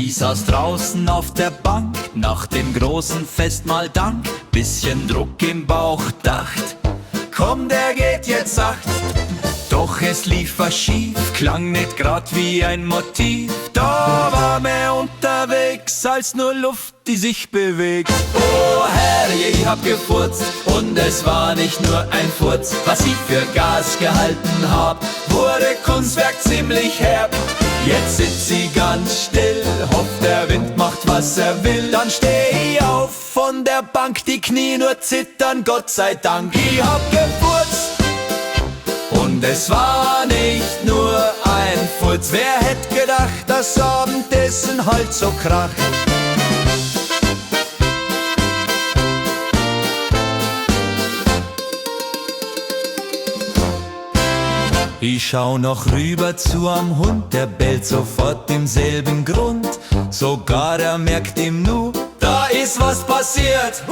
Ich saß draußen auf der Bank, nach dem großen Festmahl Dank, bisschen Druck im Bauch, dacht, komm, der geht jetzt sacht. Doch es lief was schief, klang nicht grad wie ein Motiv. Da war mehr unterwegs als nur Luft, die sich bewegt. Oh herrje, ich hab gefurzt und es war nicht nur ein Furz. Was ich für Gas gehalten hab, wurde Kunstwerk ziemlich herb. Jetzt sitzt sie ganz still, hofft der Wind macht was er will. Dann steh ich auf von der Bank, die Knie nur zittern, Gott sei Dank. Ich hab gefurzt und es war nicht nur ein Furz. Wer hätt gedacht, das Abendessen halt so kracht? Ich schau noch rüber zu am Hund, der bellt sofort im selben Grund. Sogar er merkt im Nu, da ist was passiert.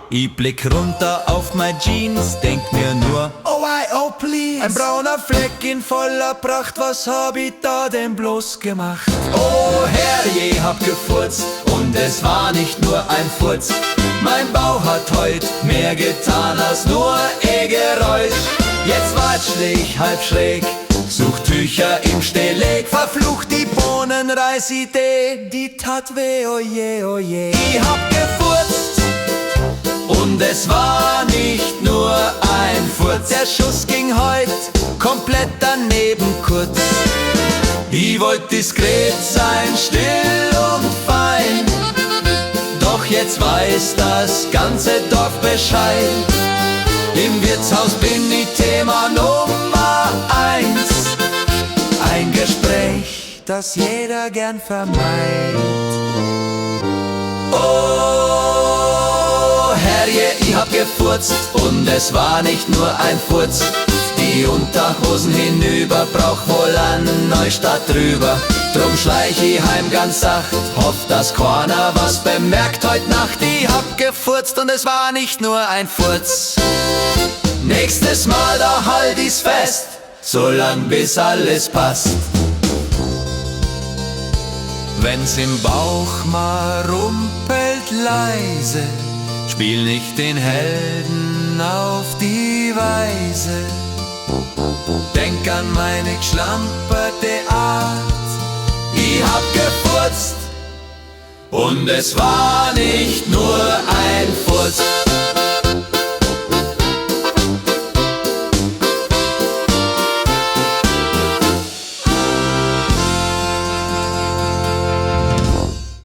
Ich blick runter auf mein Jeans, denk mir nur, oh why, oh please. Ein brauner Fleck in voller Pracht, was hab ich da denn bloß gemacht? Oh herrje, hab gefurzt und es war nicht nur ein Furz. Mein Bauch hat heut mehr getan als nur Geräusch. Jetzt watschle ich halb schräg, such Tücher im Stehleg, verflucht die Bohnenreisidee, die tat weh, oje, oje. Ich hab gefurzt und es war nicht nur ein Furz. Der Schuss ging heut komplett daneben kurz. Ich wollt diskret sein, still und fein, doch jetzt weiß das ganze Dorf Bescheid. Im Wirtshaus bin ich Thema Nummer 1. Ein Gespräch, das jeder gern vermeidt. Oh herrje, ich hab gefurzt und es war nicht nur ein Furz. Die Unterhosen hinüber, brauch wohl an Neustadt drüber. Drum schleich ich heim ganz sacht, hoff, dass keiner was bemerkt heut Nacht. Ich hab gefurzt und es war nicht nur ein Furz. Nächstes Mal da halt ich's fest, solang bis alles passt. Wenn's im Bauch mal rumpelt leise, spiel nicht den Helden auf die Weise. Denk an meine geschlamperte Art. Ich hab gefurzt und es war nicht nur ein Furz.